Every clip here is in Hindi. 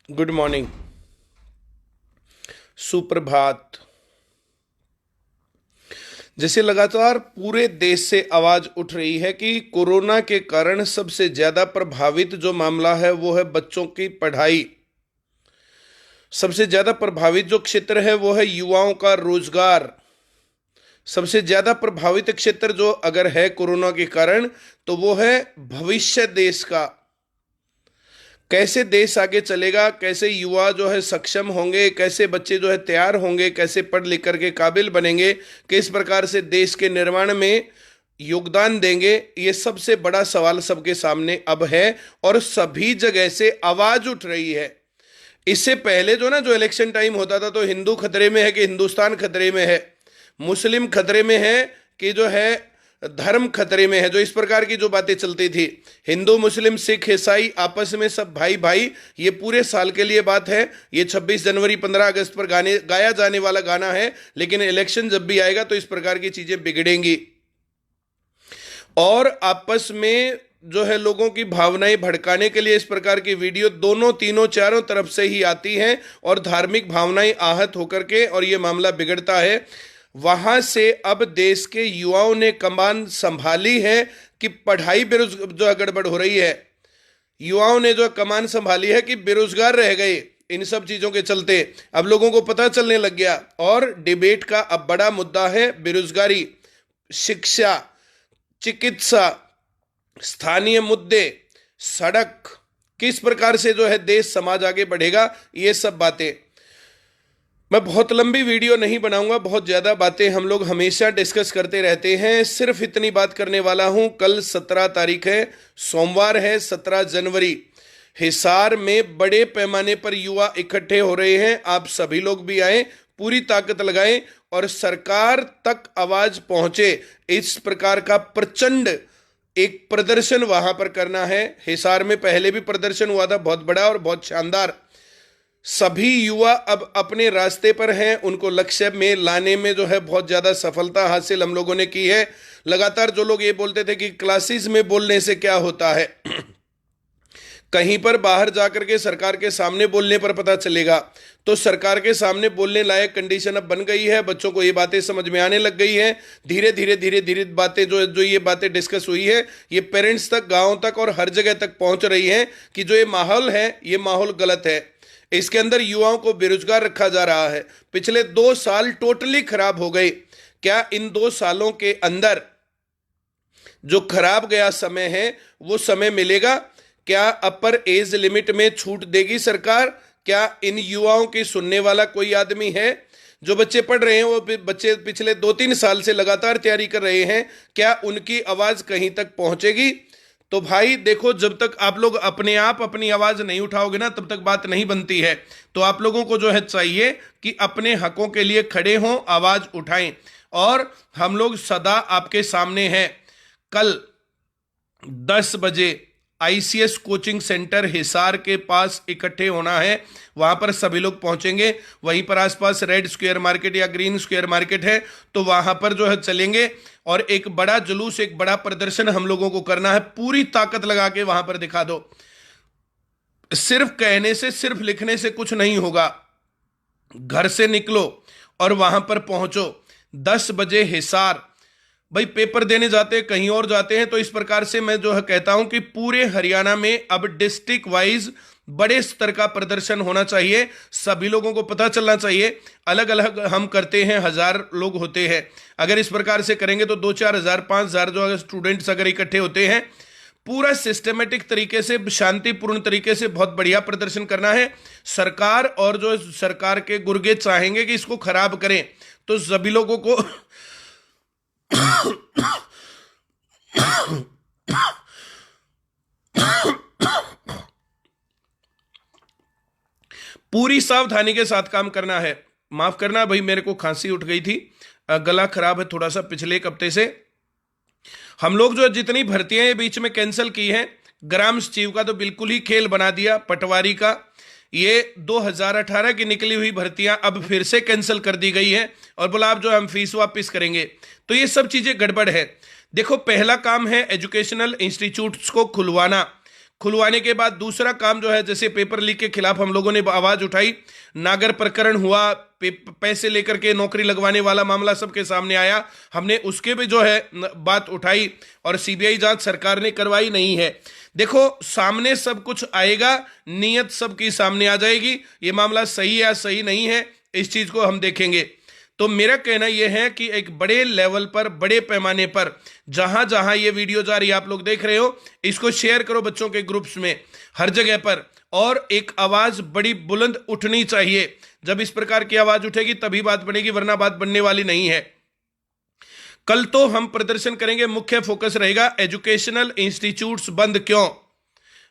Good morning. सुप्रभात। जैसे लगातार पूरे देश से आवाज उठ रही है कि कोरोना के कारण सबसे ज्यादा प्रभावित जो मामला है वो है बच्चों की पढ़ाई। सबसे ज्यादा प्रभावित जो क्षेत्र है वो है युवाओं का रोजगार। सबसे ज्यादा प्रभावित क्षेत्र जो अगर है कोरोना के कारण तो वो है भविष्य देश का। कैसे देश आगे चलेगा, कैसे युवा जो है सक्षम होंगे, कैसे बच्चे जो है तैयार होंगे, कैसे पढ़ लिख करके काबिल बनेंगे, किस प्रकार से देश के निर्माण में योगदान देंगे, ये सबसे बड़ा सवाल सबके सामने अब है और सभी जगह से आवाज उठ रही है। इससे पहले जो इलेक्शन टाइम होता था तो हिंदू खतरे में है कि हिंदुस्तान खतरे में है, मुस्लिम खतरे में है कि जो है धर्म खतरे में है, जो इस प्रकार की जो बातें चलती थी, हिंदू मुस्लिम सिख ईसाई आपस में सब भाई भाई, ये पूरे साल के लिए बात है। ये 26 जनवरी 15 अगस्त पर गाया जाने वाला गाना है, लेकिन इलेक्शन जब भी आएगा तो इस प्रकार की चीजें बिगड़ेंगी और आपस में जो है लोगों की भावनाएं भड़काने के लिए इस प्रकार की वीडियो दोनों तीनों चारों तरफ से ही आती हैं और धार्मिक भावनाएं आहत होकर के और ये मामला बिगड़ता है। वहां से अब देश के युवाओं ने कमान संभाली है कि पढ़ाई जो गड़बड़ हो रही है। युवाओं ने जो कमान संभाली है कि बेरोजगार रह गए इन सब चीजों के चलते। अब लोगों को पता चलने लग गया और डिबेट का अब बड़ा मुद्दा है बेरोजगारी, शिक्षा, चिकित्सा, स्थानीय मुद्दे, सड़क, किस प्रकार से जो है देश समाज आगे बढ़ेगा, ये सब बातें। मैं बहुत लंबी वीडियो नहीं बनाऊंगा, बहुत ज्यादा बातें हम लोग हमेशा डिस्कस करते रहते हैं। सिर्फ इतनी बात करने वाला हूं, कल 17 तारीख है, सोमवार है, 17 जनवरी। हिसार में बड़े पैमाने पर युवा इकट्ठे हो रहे हैं। आप सभी लोग भी आए, पूरी ताकत लगाएं और सरकार तक आवाज पहुंचे। इस प्रकार का प्रचंड एक प्रदर्शन वहां पर करना है। हिसार में पहले भी प्रदर्शन हुआ था बहुत बड़ा और बहुत शानदार। सभी युवा अब अपने रास्ते पर हैं, उनको लक्ष्य में लाने में जो है बहुत ज्यादा सफलता हासिल हम लोगों ने की है। लगातार जो लोग ये बोलते थे कि क्लासेस में बोलने से क्या होता है, कहीं पर बाहर जाकर के सरकार के सामने बोलने पर पता चलेगा। तो सरकार के सामने बोलने लायक कंडीशन अब बन गई है, बच्चों को ये बातें समझ में आने लग गई है। धीरे धीरे धीरे धीरे बातें जो ये बातें डिस्कस हुई है, ये पेरेंट्स तक, गांव तक और हर जगह तक पहुंच रही है कि जो ये माहौल है ये माहौल गलत है। इसके अंदर युवाओं को बेरोजगार रखा जा रहा है। पिछले 2 साल टोटली खराब हो गए। क्या इन 2 सालों के अंदर जो खराब गया समय है वो समय मिलेगा? क्या अपर एज लिमिट में छूट देगी सरकार? क्या इन युवाओं की सुनने वाला कोई आदमी है? जो बच्चे पढ़ रहे हैं, वो बच्चे पिछले 2-3 साल से लगातार तैयारी कर रहे हैं, क्या उनकी आवाज कहीं तक पहुंचेगी? तो भाई देखो, जब तक आप लोग अपने आप अपनी आवाज नहीं उठाओगे ना, तब तक बात नहीं बनती है। तो आप लोगों को जो है चाहिए कि अपने हकों के लिए खड़े हों, आवाज उठाएं और हम लोग सदा आपके सामने हैं। कल 10 बजे आईसीएस कोचिंग सेंटर हिसार के पास इकट्ठे होना है। वहां पर सभी लोग पहुंचेंगे। वहीं पर आसपास रेड स्क्वायर मार्केट या ग्रीन स्क्वायर मार्केट है, तो वहां पर जो है चलेंगे और एक बड़ा जुलूस, एक बड़ा प्रदर्शन हम लोगों को करना है। पूरी ताकत लगा के वहां पर दिखा दो। सिर्फ कहने से, सिर्फ लिखने से कुछ नहीं होगा। घर से निकलो और वहां पर पहुंचो। 10 बजे हिसार। भाई पेपर देने जाते हैं, कहीं और जाते हैं, तो इस प्रकार से मैं जो है कहता हूं कि पूरे हरियाणा में अब डिस्ट्रिक्ट वाइज बड़े स्तर का प्रदर्शन होना चाहिए। सभी लोगों को पता चलना चाहिए। अलग अलग हम करते हैं, 1000 लोग होते हैं। अगर इस प्रकार से करेंगे तो 2-4 हजार 5,000 जो अगर स्टूडेंट्स अगर इकट्ठे होते हैं, पूरा सिस्टमेटिक तरीके से, शांतिपूर्ण तरीके से बहुत बढ़िया प्रदर्शन करना है। सरकार और जो सरकार के गुर्गे चाहेंगे कि इसको खराब करें, तो सभी लोगों को पूरी सावधानी के साथ काम करना है। माफ करना भाई, मेरे को खांसी उठ गई थी, गला खराब है थोड़ा सा पिछले एक हफ्ते से। हम लोग जो जितनी भर्तियां ये बीच में कैंसिल की हैं, ग्राम सचिव का तो बिल्कुल ही खेल बना दिया, पटवारी का, ये 2018 की निकली हुई भर्तियां अब फिर से कैंसिल कर दी गई हैं और बोला आप जो हम फीस वापस करेंगे। तो ये सब चीजें गड़बड़ है। देखो, पहला काम है एजुकेशनल इंस्टीट्यूट्स को खुलवाना। खुलवाने के बाद दूसरा काम जो है, जैसे पेपर लीक के खिलाफ हम लोगों ने आवाज उठाई, नागर प्रकरण हुआ, पैसे लेकर के नौकरी लगवाने वाला मामला सबके सामने आया, हमने उसके भी जो है बात उठाई और सीबीआई जांच सरकार ने करवाई नहीं है। देखो सामने सब कुछ आएगा, नीयत सबकी सामने आ जाएगी, ये मामला सही है या सही नहीं है इस चीज को हम देखेंगे। तो मेरा कहना यह है कि एक बड़े लेवल पर, बड़े पैमाने पर जहां जहां ये वीडियो जा रही है, आप लोग देख रहे हो, इसको शेयर करो बच्चों के ग्रुप्स में, हर जगह पर। और एक आवाज बड़ी बुलंद उठनी चाहिए, जब इस प्रकार की आवाज उठेगी तभी बात बनेगी, वरना बात बनने वाली नहीं है। कल तो हम प्रदर्शन करेंगे, मुख्य फोकस रहेगा एजुकेशनल इंस्टीट्यूट्स बंद क्यों,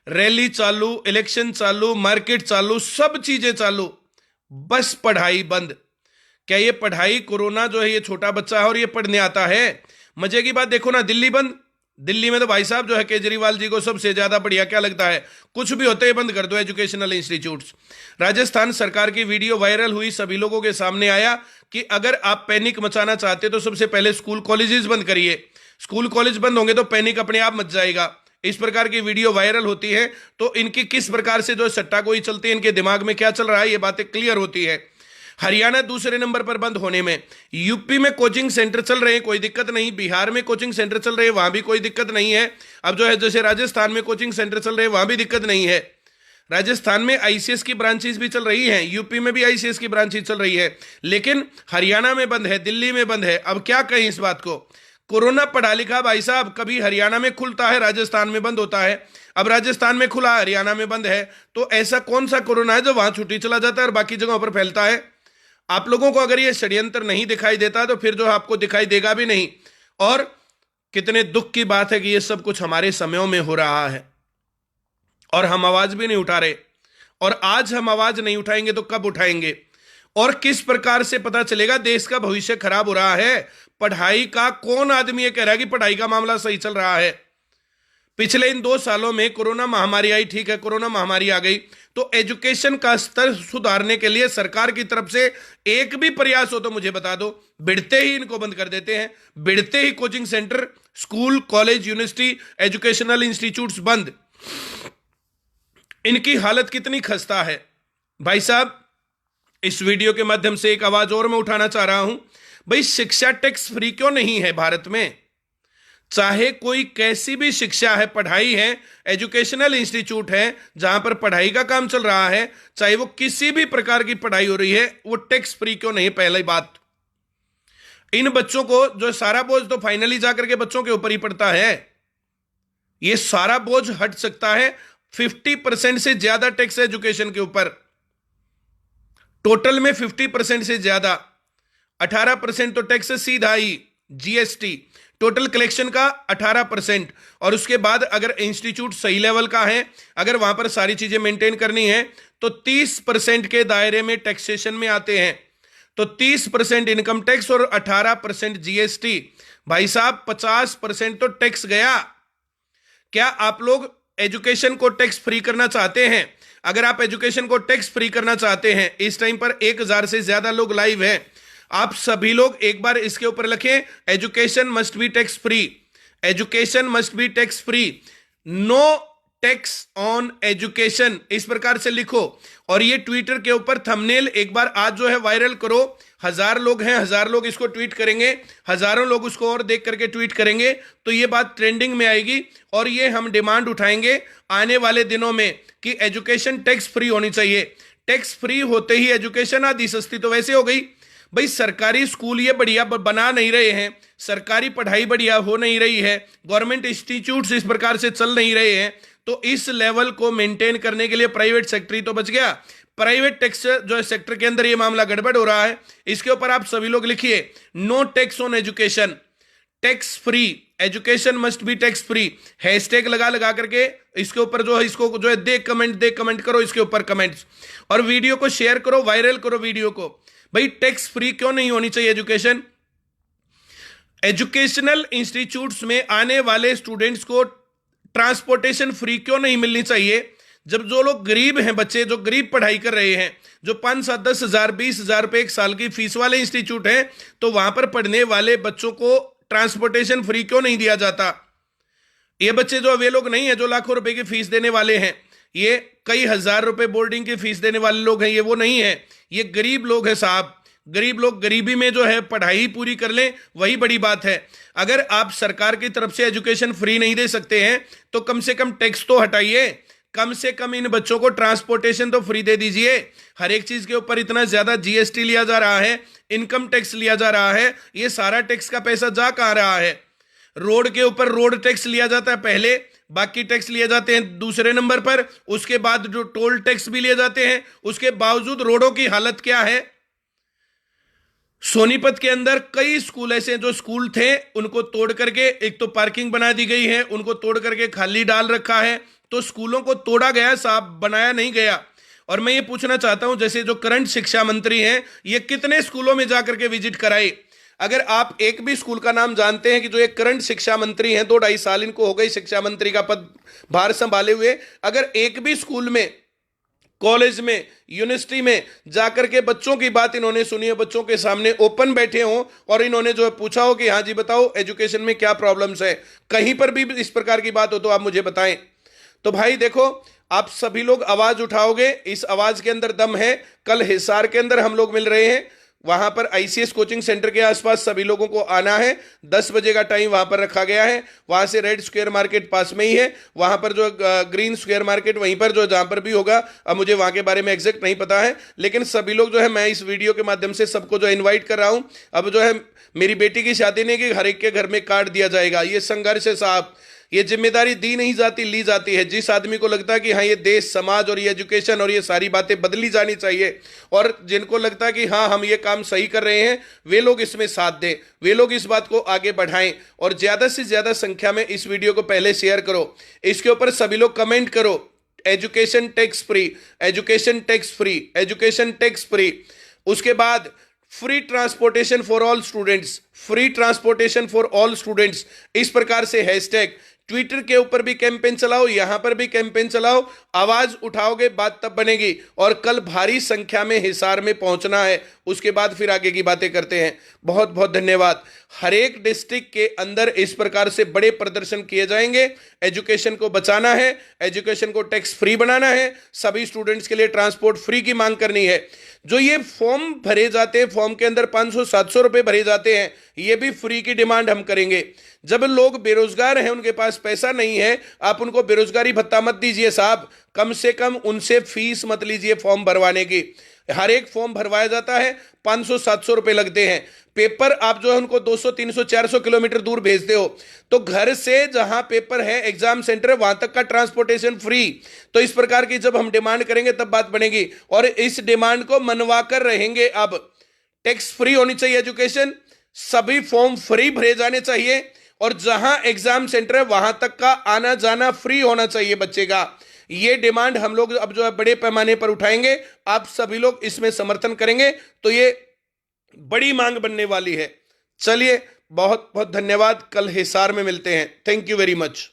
रैली चालू, इलेक्शन चालू, मार्केट चालू, सब चीजें चालू, बस पढ़ाई बंद। क्या ये पढ़ाई, कोरोना जो है ये छोटा बच्चा है और ये पढ़ने आता है? मजे की बात देखो ना, दिल्ली बंद। दिल्ली में तो भाई साहब जो है केजरीवाल जी को सबसे ज्यादा बढ़िया क्या लगता है, कुछ भी होते ही बंद कर दो एजुकेशनल इंस्टीट्यूट्स। राजस्थान सरकार की वीडियो वायरल हुई, सभी लोगों के सामने आया कि अगर आप पैनिक मचाना चाहते तो सबसे पहले स्कूल कॉलेजेस बंद करिए, स्कूल कॉलेज बंद होंगे तो पैनिक अपने आप मच जाएगा। इस प्रकार की वीडियो वायरल होती है तो इनकी किस प्रकार से जो सट्टा कोई चलती है, इनके दिमाग में क्या चल रहा है, ये बातें क्लियर होती है। हरियाणा दूसरे नंबर पर बंद होने में, यूपी में कोचिंग सेंटर चल रहे हैं, कोई दिक्कत नहीं, बिहार में कोचिंग सेंटर चल रहे हैं, वहां भी कोई दिक्कत नहीं है। अब जो है जैसे राजस्थान में कोचिंग सेंटर चल रहे हैं, वहां भी दिक्कत नहीं है। राजस्थान में आईसीएस की ब्रांचेस भी चल रही हैं, यूपी में भी आईसीएस की ब्रांचेस चल रही है, लेकिन हरियाणा में बंद है, दिल्ली में बंद है। अब क्या कहें इस बात को, कोरोना पढ़ा लिखा भाई साहब कभी हरियाणा में खुलता है, राजस्थान में बंद होता है। अब राजस्थान में खुला, हरियाणा में बंद है, तो ऐसा कौन सा कोरोना है जो वहां छुट्टी चला जाता है और बाकी जगहों पर फैलता है? आप लोगों को अगर ये षड्यंत्र नहीं दिखाई देता तो फिर जो आपको दिखाई देगा भी नहीं। और कितने दुख की बात है कि ये सब कुछ हमारे समयों में हो रहा है और हम आवाज भी नहीं उठा रहे। और आज हम आवाज नहीं उठाएंगे तो कब उठाएंगे? और किस प्रकार से पता चलेगा देश का भविष्य खराब हो रहा है? पढ़ाई का कौन आदमी ये कह रहा है कि पढ़ाई का मामला सही चल रहा है? पिछले इन 2 सालों में कोरोना महामारी आई, ठीक है, कोरोना महामारी आ गई तो एजुकेशन का स्तर सुधारने के लिए सरकार की तरफ से एक भी प्रयास हो तो मुझे बता दो। बिड़ते ही इनको बंद कर देते हैं, बिड़ते ही coaching centre, school, college, university, educational institutes बंद। इनकी हालत कितनी खस्ता है भाई साहब। इस वीडियो के माध्यम से एक आवाज और मैं उठाना चाह रहा हूं, भाई शिक्षा टैक्स फ्री क्यों नहीं है भारत में? चाहे कोई कैसी भी शिक्षा है, पढ़ाई है, एजुकेशनल इंस्टीट्यूट है जहां पर पढ़ाई का काम चल रहा है, चाहे वो किसी भी प्रकार की पढ़ाई हो रही है, वो टैक्स फ्री क्यों नहीं? पहली बात, इन बच्चों को जो सारा बोझ तो फाइनली जाकर के बच्चों के ऊपर ही पड़ता है। ये सारा बोझ हट सकता है, 50% से ज्यादा टैक्स एजुकेशन के ऊपर, टोटल में 50% से ज्यादा, 18% तो टैक्स सीधा ही जीएसटी, टोटल कलेक्शन का 18%। और उसके बाद अगर इंस्टीट्यूट सही लेवल का है, अगर वहां पर सारी चीजें मेंटेन करनी है तो 30% के दायरे में टैक्सेशन में आते हैं। तो 30% इनकम टैक्स और 18% जीएसटी, भाई साहब 50% तो टैक्स गया। क्या आप लोग एजुकेशन को टैक्स फ्री करना चाहते हैं? अगर आप एजुकेशन को टैक्स फ्री करना चाहते हैं, इस टाइम पर 1000 से ज्यादा लोग लाइव हैं, आप सभी लोग एक बार इसके ऊपर लिखें, education must be tax free, education must be tax free, no tax on education, इस प्रकार से लिखो। और ये ट्विटर के ऊपर थंबनेल एक बार आज जो है वायरल करो। 1000 लोग हैं, 1000 लोग इसको ट्वीट करेंगे, हजारों लोग उसको और देख करके ट्वीट करेंगे तो ये बात ट्रेंडिंग में आएगी। और ये हम डिमांड उठाएंगे आने वाले दिनों में कि एजुकेशन टैक्स फ्री होनी चाहिए। टैक्स फ्री होते ही एजुकेशन आधी सस्ती तो वैसे हो गई। भाई सरकारी स्कूल ये बढ़िया बना नहीं रहे हैं, सरकारी पढ़ाई बढ़िया हो नहीं रही है, गवर्नमेंट इंस्टीट्यूट्स इस प्रकार से चल नहीं रहे हैं, तो इस लेवल को मेंटेन करने के लिए प्राइवेट सेक्टर ही तो बच गया। प्राइवेट टैक्स जो है सेक्टर के अंदर ये मामला गड़बड़ हो रहा है। इसके ऊपर आप सभी लोग लिखिए, no tax on education, tax free, education must be tax free, hashtag लगा करके इसके ऊपर जो है इसको जो है दे कमेंट करो, इसके ऊपर कमेंट्स, और वीडियो को शेयर करो, वायरल करो वीडियो को। भाई टैक्स फ्री क्यों नहीं होनी चाहिए एजुकेशन? एजुकेशनल इंस्टीट्यूट्स में आने वाले स्टूडेंट्स को ट्रांसपोर्टेशन फ्री क्यों नहीं मिलनी चाहिए? जब जो लोग गरीब हैं, बच्चे जो गरीब पढ़ाई कर रहे हैं, जो 5, 7, 10 हजार 20 हजार रुपए एक साल की फीस वाले इंस्टीट्यूट हैं, तो वहां पर पढ़ने वाले बच्चों को ट्रांसपोर्टेशन फ्री क्यों नहीं दिया जाता? ये बच्चे जो वे लोग नहीं है जो लाखों रुपए की फीस देने वाले हैं, ये कई हजार रुपए बोर्डिंग की फीस देने वाले लोग हैं, ये वो नहीं है, ये गरीब लोग हैं साहब। गरीब लोग गरीबी में जो है पढ़ाई पूरी कर लें, वही बड़ी बात है। अगर आप सरकार की तरफ से एजुकेशन फ्री नहीं दे सकते हैं तो कम से कम टैक्स तो हटाइए, कम से कम इन बच्चों को ट्रांसपोर्टेशन तो फ्री दे दीजिए। हर एक चीज के ऊपर इतना ज्यादा जीएसटी लिया जा रहा है, इनकम टैक्स लिया जा रहा है, ये सारा टैक्स का पैसा जा कहां रहा है? रोड के ऊपर रोड टैक्स लिया जाता है पहले, बाकी टैक्स लिए जाते हैं दूसरे नंबर पर, उसके बाद जो टोल टैक्स भी लिए जाते हैं। उसके बावजूद रोडों की हालत क्या है? सोनीपत के अंदर कई स्कूल ऐसे जो स्कूल थे उनको तोड़ करके, एक तो पार्किंग बना दी गई है, उनको तोड़ करके खाली डाल रखा है। तो स्कूलों को तोड़ा गया साहब, बनाया नहीं गया। और मैं ये पूछना चाहता हूं, जैसे जो करंट शिक्षा मंत्री हैं, ये कितने स्कूलों में जाकर के विजिट कराए? अगर आप एक भी स्कूल का नाम जानते हैं कि जो एक करंट शिक्षा मंत्री हैं, 2-2.5 साल इनको हो गई शिक्षा मंत्री का पद भार संभाले हुए, अगर एक भी स्कूल में, कॉलेज में, यूनिवर्सिटी में जाकर के बच्चों की बात इन्होंने सुनी है, बच्चों के सामने ओपन बैठे हों और इन्होंने जो है पूछा हो कि हाँ जी बताओ एजुकेशन में क्या प्रॉब्लम्स है, कहीं पर भी इस प्रकार की बात हो तो आप मुझे बताएं। तो भाई देखो, आप सभी लोग आवाज उठाओगे, इस आवाज के अंदर दम है। कल हिसार के अंदर हम लोग मिल रहे हैं, वहां पर आईसीएस कोचिंग सेंटर के आसपास सभी लोगों को आना है। 10 बजे का टाइम वहां पर रखा गया है। वहां से रेड स्क्वायर मार्केट पास में ही है, वहां पर जो ग्रीन स्क्वायर मार्केट वहीं पर जो जहां पर भी होगा, अब मुझे वहां के बारे में एग्जैक्ट नहीं पता है, लेकिन सभी लोग जो है, मैं इस वीडियो के माध्यम से सबको जो इन्वाइट कर रहा हूं। अब जो है मेरी बेटी की शादी नहीं कि हर एक के घर में कार्ड दिया जाएगा, ये संघर्ष है साहब। ये जिम्मेदारी दी नहीं जाती, ली जाती है। जिस आदमी को लगता है कि हाँ ये देश, समाज और ये एजुकेशन और ये सारी बातें बदली जानी चाहिए, और जिनको लगता है कि हाँ हम ये काम सही कर रहे हैं, वे लोग इसमें साथ दें, वे लोग इस बात को आगे बढ़ाएं और ज्यादा से ज्यादा संख्या में इस वीडियो को पहले शेयर करो। इसके ऊपर सभी लोग कमेंट करो, education tax free, education tax free, education tax free. उसके बाद free transportation for all students, free transportation for all students, इस प्रकार से हैशटैग ट्विटर के ऊपर भी कैंपेन चलाओ, यहां पर भी कैंपेन चलाओ। आवाज उठाओगे बात तब बनेगी। और कल भारी संख्या में हिसार में पहुंचना है, उसके बाद फिर आगे की बातें करते हैं। बहुत बहुत धन्यवाद। हर एक डिस्ट्रिक्ट के अंदर इस प्रकार से बड़े प्रदर्शन किए जाएंगे। एजुकेशन को बचाना है, एजुकेशन को टैक्स फ्री बनाना है, सभी स्टूडेंट्स के लिए ट्रांसपोर्ट फ्री की मांग करनी है। जो ये फॉर्म भरे जाते हैं, फॉर्म के अंदर 500-700 रुपए भरे जाते हैं, ये भी फ्री की डिमांड हम करेंगे। जब लोग बेरोजगार हैं, उनके पास पैसा नहीं है, आप उनको बेरोजगारी भत्ता मत दीजिए साहब, कम से कम उनसे फीस मत लीजिए फॉर्म भरवाने की। हर एक फॉर्म भरवाया जाता है, 500-700 रुपए लगते हैं। पेपर आप जो है उनको 200, 300, 400 किलोमीटर दूर भेजते हो, तो घर से जहां पेपर है, एग्जाम सेंटर है, वहां तक का ट्रांसपोर्टेशन फ्री। तो इस प्रकार की जब हम डिमांड करेंगे तब बात बनेगी, और इस डिमांड को मनवा कर रहेंगे। अब टैक्स फ्री होनी चाहिए एजुकेशन, सभी फॉर्म फ्री भरे जाने चाहिए, और जहां एग्जाम सेंटर है वहां तक का आना जाना फ्री होना चाहिए बच्चे का। ये डिमांड हम लोग अब जो है बड़े पैमाने पर उठाएंगे। आप सभी लोग इसमें समर्थन करेंगे तो ये बड़ी मांग बनने वाली है। चलिए, बहुत बहुत धन्यवाद। कल हिसार में मिलते हैं। Thank you very much.